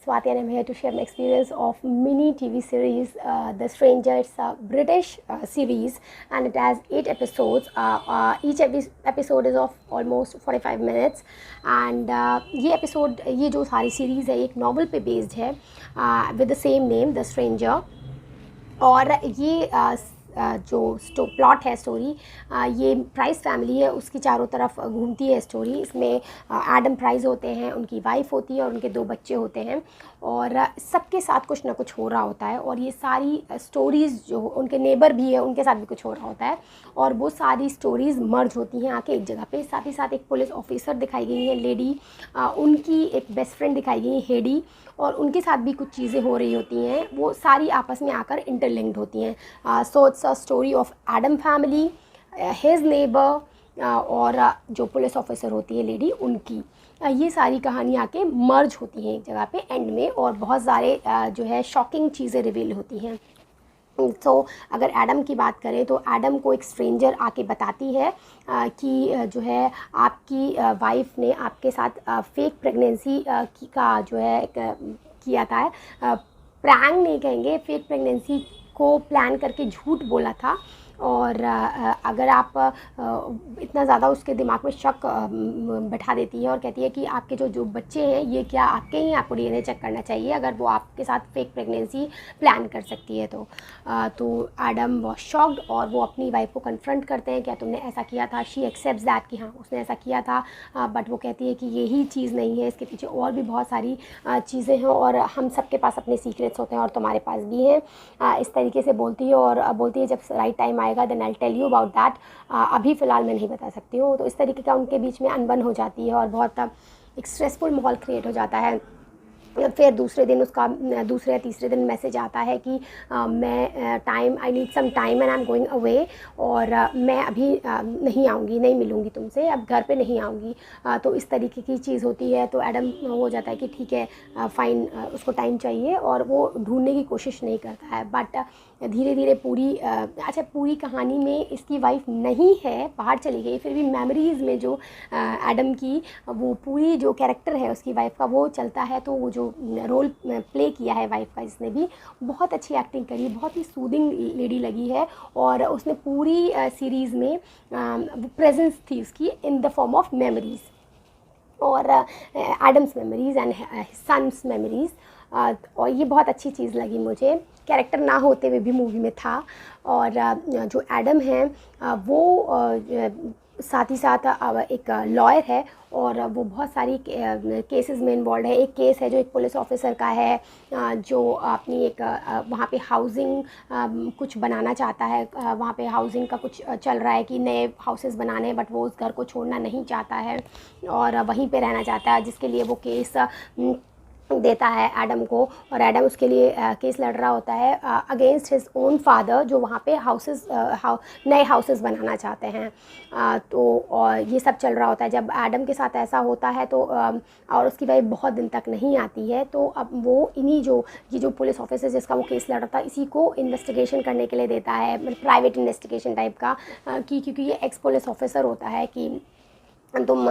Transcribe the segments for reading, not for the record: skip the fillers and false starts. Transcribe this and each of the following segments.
Swati and I'm here to share my experience of mini TV series, The Stranger. It's a British series and it has 8 episodes. Each episode is of almost 45 minutes and ये जो सारी series है एक novel पे based है with the same name, The Stranger. और ये जो प्लॉट है स्टोरी, ये प्राइस फैमिली है, उसकी चारों तरफ घूमती है स्टोरी. इसमें एडम प्राइस होते हैं, उनकी वाइफ होती है और उनके 2 बच्चे होते हैं और सबके साथ कुछ ना कुछ हो रहा होता है. और ये सारी स्टोरीज़ जो उनके नेबर भी है उनके साथ भी कुछ हो रहा होता है और वो सारी स्टोरीज़ मर्ज होती हैं आके एक जगह पे. साथ ही साथ एक पुलिस ऑफिसर दिखाई गई है लेडी, उनकी एक बेस्ट फ्रेंड दिखाई गई है हेडी, और उनके साथ भी कुछ चीज़ें हो रही होती हैं, वो सारी आपस में आकर इंटरलिंक्ड होती हैं. So it's a story of Adam family, his neighbour और जो पुलिस ऑफिसर होती है लेडी उनकी. ये सारी कहानी आके मर्ज होती हैं एक जगह पे एंड में और बहुत सारे जो है शॉकिंग चीज़ें रिवील होती हैं. तो अगर एडम की बात करें तो एडम को एक स्ट्रेंजर आके बताती है कि जो है आपकी वाइफ ने आपके साथ फेक प्रेगनेंसी का जो है किया था. प्रैंक नहीं कहेंगे, फेक प्रेगनेंसी को प्लान करके झूठ बोला था. और अगर आप इतना ज़्यादा उसके दिमाग में शक बैठा देती है और कहती है कि आपके जो बच्चे हैं ये क्या आपके ही, आपको डीएनए चेक करना चाहिए अगर वो आपके साथ फेक प्रेगनेंसी प्लान कर सकती है. तो एडम वॉज शॉक्ड और वो अपनी वाइफ को कन्फ्रंट करते हैं, क्या तुमने ऐसा किया था. शी एक्सेप्ट्स दैट कि हाँ उसने ऐसा किया था, बट वो कहती है कि यही चीज़ नहीं है, इसके पीछे और भी बहुत सारी चीज़ें हैं और हम सबके पास अपने सीक्रेट्स होते हैं और तुम्हारे पास भी हैं. इस तरीके से बोलती है और बोलती है जब right time then I tell you about that. अभी फ़िलहाल मैं नहीं बता सकती हूँ. तो इस तरीके का उनके बीच में अनबन हो जाती है और बहुत एक स्ट्रेसफुल माहौल क्रिएट हो जाता है. फिर दूसरे दिन उसका दूसरे या तीसरे दिन मैसेज आता है कि मैं I need some time and I am going away, और मैं अभी नहीं आऊँगी, नहीं मिलूँगी तुमसे, अब घर पे नहीं आऊँगी. तो इस तरीके की चीज़ होती है. तो एडम हो जाता है कि ठीक है फ़ाइन, उसको टाइम चाहिए और वो ढूंढने की कोशिश नहीं करता है. बट धीरे धीरे पूरी कहानी में इसकी वाइफ नहीं है, बाहर चली गई, फिर भी मेमोरीज़ में जो एडम की वो पूरी जो कैरेक्टर है उसकी वाइफ का वो चलता है. तो वो जो रोल प्ले किया है वाइफ का, जिसने भी बहुत अच्छी एक्टिंग करी, बहुत ही सूदिंग लेडी लगी है और उसने पूरी सीरीज़ में प्रेजेंस थी उसकी in the form of memories और Adams memories and sons memories. और ये बहुत अच्छी चीज़ लगी मुझे. कैरेक्टर ना होते हुए भी मूवी में था. और जो एडम है वो साथ ही साथ एक लॉयर है और वो बहुत सारी केसेस में इन्वॉल्व है. एक केस है जो एक पुलिस ऑफिसर का है जो अपनी एक वहाँ पे हाउसिंग कुछ बनाना चाहता है. वहाँ पे हाउसिंग का कुछ चल रहा है कि नए हाउसेस बनाने हैं, बट वो उस घर को छोड़ना नहीं चाहता है और वहीं पे रहना चाहता है, जिसके लिए वो केस देता है एडम को. और एडम उसके लिए केस लड़ रहा होता है अगेंस्ट हिज ओन फादर, जो वहाँ पे नए हाउसेस बनाना चाहते हैं. तो और ये सब चल रहा होता है. जब एडम के साथ ऐसा होता है तो और उसकी वाइफ बहुत दिन तक नहीं आती है, तो अब वो ये जो पुलिस ऑफिसर जिसका वो केस लड़ रहा था, इसी को इन्वेस्टिगेशन करने के लिए देता है, मतलब प्राइवेट इन्वेस्टिगेशन टाइप का, कि क्योंकि ये एक्स पुलिस ऑफिसर होता है कि तुम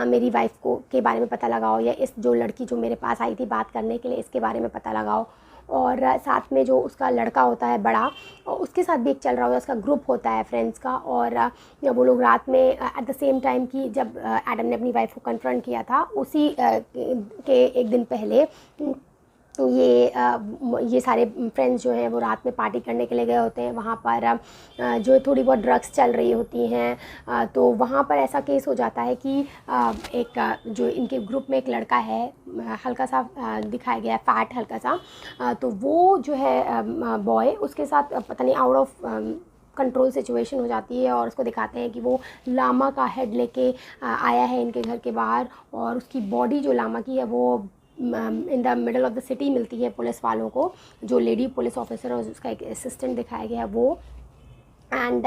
मेरी वाइफ के बारे में पता लगाओ, या इस जो लड़की जो मेरे पास आई थी बात करने के लिए इसके बारे में पता लगाओ. और साथ में जो उसका लड़का होता है बड़ा, उसके साथ भी एक चल रहा होता है, उसका ग्रुप होता है फ्रेंड्स का. और वो लोग रात में एट द सेम टाइम कि जब एडम ने अपनी वाइफ को कन्फ्रंट किया था, उसी के एक दिन पहले ये सारे फ्रेंड्स जो हैं वो रात में पार्टी करने के लिए गए होते हैं. वहाँ पर जो थोड़ी बहुत ड्रग्स चल रही होती हैं, तो वहाँ पर ऐसा केस हो जाता है कि एक जो इनके ग्रुप में एक लड़का है, हल्का सा दिखाया गया है, फैट हल्का सा, तो वो जो है बॉय, उसके साथ पता नहीं आउट ऑफ कंट्रोल सिचुएशन हो जाती है और उसको दिखाते हैं कि वो लामा का हेड लेके आया है इनके घर के बाहर, और उसकी बॉडी जो लामा की है वो in the middle of the city मिलती है पुलिस वालों को. जो लेडी पुलिस ऑफिसर है उसका एक असिस्टेंट दिखाया गया है वो. एंड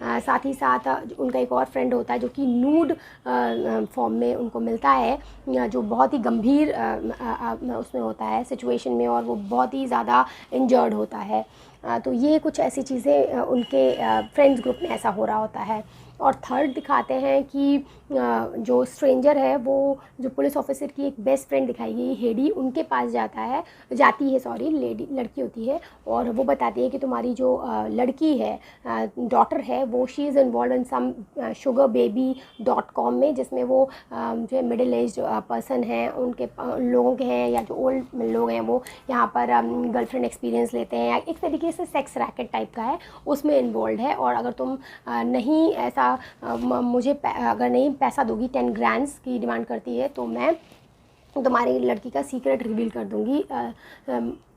साथ ही साथ उनका एक और फ्रेंड होता है जो कि नूड फॉर्म में उनको मिलता है, जो बहुत ही गंभीर उसमें होता है सिचुएशन में, और वो बहुत ही ज़्यादा इंजर्ड होता है. तो ये कुछ ऐसी चीज़ें उनके फ्रेंड्स ग्रुप में ऐसा हो रहा होता है. और थर्ड दिखाते हैं कि जो स्ट्रेंजर है वो जो पुलिस ऑफिसर की एक बेस्ट फ्रेंड दिखाई गई हेडी, उनके पास जाती है सॉरी लड़की होती है, और वो बताती है कि तुम्हारी जो लड़की है, डॉटर है, वो she is involve in some sugarbaby.com में, जिसमें वो जो है मिडिल एज पर्सन हैं, उनके लोगों के हैं या जो ओल्ड लोग हैं वो यहाँ पर गर्लफ्रेंड एक्सपीरियंस लेते हैं, या एक तरीके से सेक्स रैकेट टाइप का है, उसमें इन्वॉल्व है। और अगर तुम नहीं ऐसा मुझे अगर नहीं पैसा दोगी, 10 ग्रैंड्स की डिमांड करती है, तो मैं तुम्हारी लड़की का सीक्रेट रिवील कर दूंगी,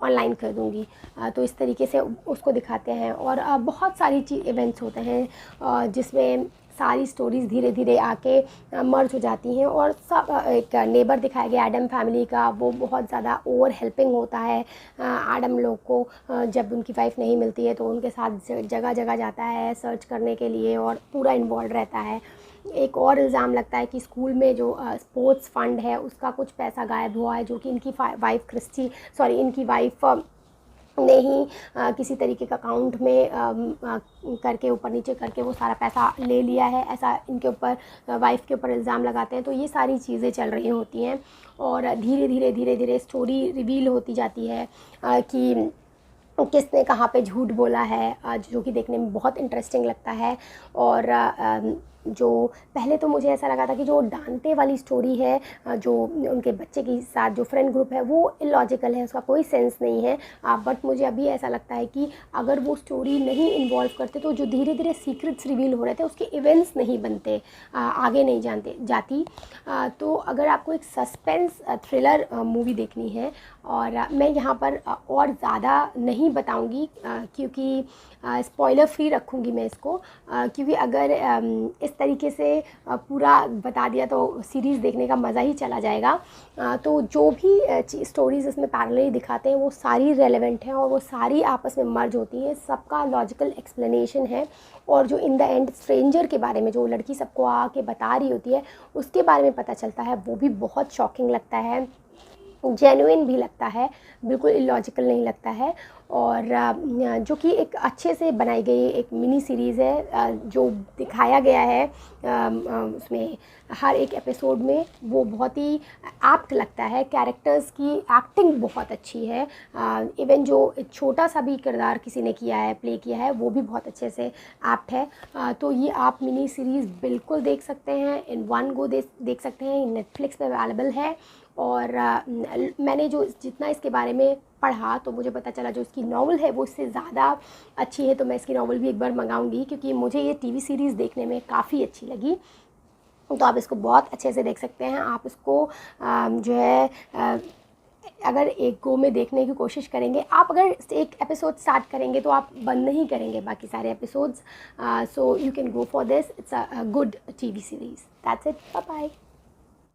ऑनलाइन कर दूंगी। तो इस तरीके से उसको दिखाते हैं। और बहुत सारी इवेंट्स होते हैं जिसमें सारी स्टोरीज़ धीरे धीरे आके मर्ज हो जाती हैं। और सब एक नेबर दिखाया गया एडम फैमिली का, वो बहुत ज़्यादा ओवर हेल्पिंग होता है एडम लोग को। जब उनकी वाइफ नहीं मिलती है तो उनके साथ जगह जगह जाता है सर्च करने के लिए और पूरा इन्वॉल्व रहता है। एक और इल्ज़ाम लगता है कि स्कूल में जो स्पोर्ट्स फंड है उसका कुछ पैसा गायब हुआ है, जो कि इनकी वाइफ ने ही किसी तरीके का अकाउंट में करके ऊपर नीचे करके वो सारा पैसा ले लिया है, ऐसा इनके ऊपर वाइफ के ऊपर इल्ज़ाम लगाते हैं। तो ये सारी चीज़ें चल रही होती हैं और धीरे धीरे स्टोरी रिवील होती जाती है कि किसने कहाँ पे झूठ बोला है, जो कि देखने में बहुत इंटरेस्टिंग लगता है। और जो पहले तो मुझे ऐसा लगा था कि जो डांटे वाली स्टोरी है, जो उनके बच्चे के साथ जो फ्रेंड ग्रुप है, वो इलॉजिकल है, उसका कोई सेंस नहीं है। बट मुझे अभी ऐसा लगता है कि अगर वो स्टोरी नहीं इन्वॉल्व करते तो जो धीरे धीरे सीक्रेट्स रिवील हो रहे थे उसके इवेंट्स नहीं बनते, आगे नहीं जाती। तो अगर आपको एक सस्पेंस थ्रिलर मूवी देखनी है, और मैं यहाँ पर और ज़्यादा नहीं बताऊँगी क्योंकि स्पॉइलर फ्री रखूँगी मैं इसको, क्योंकि अगर इस तरीके से पूरा बता दिया तो सीरीज़ देखने का मज़ा ही चला जाएगा। तो जो भी स्टोरीज़ इसमें पैरेलली दिखाते हैं वो सारी रेलेवेंट हैं और वो सारी आपस में मर्ज होती हैं, सबका लॉजिकल एक्सप्लेनेशन है। और जो इन द एंड स्ट्रेंजर के बारे में जो लड़की सबको आके बता रही होती है उसके बारे में पता चलता है, वो भी बहुत शॉकिंग लगता है, जेन्युइन भी लगता है, बिल्कुल इलॉजिकल नहीं लगता है। और जो कि एक अच्छे से बनाई गई एक मिनी सीरीज़ है, जो दिखाया गया है उसमें हर एक एपिसोड में वो बहुत ही एप्ट लगता है। कैरेक्टर्स की एक्टिंग बहुत अच्छी है, इवन जो एक छोटा सा भी किरदार किसी ने प्ले किया है वो भी बहुत अच्छे से एप्ट है। तो ये आप मिनी सीरीज़ बिल्कुल देख सकते हैं, इन वन गो देख सकते हैं, नेटफ्लिक्स पे अवेलेबल है। और मैंने जो जितना इसके बारे में पढ़ा तो मुझे पता चला जो इसकी नॉवल है वो इससे ज़्यादा अच्छी है, तो मैं इसकी नॉवल भी एक बार मंगाऊंगी क्योंकि मुझे ये टीवी सीरीज़ देखने में काफ़ी अच्छी लगी। तो आप इसको बहुत अच्छे से देख सकते हैं। आप इसको जो है अगर एक गो में देखने की कोशिश करेंगे, आप अगर एक एपिसोड स्टार्ट करेंगे तो आप बंद नहीं करेंगे बाकी सारे episodes. So you can go for this, it's a good TV series. That's it, bye bye.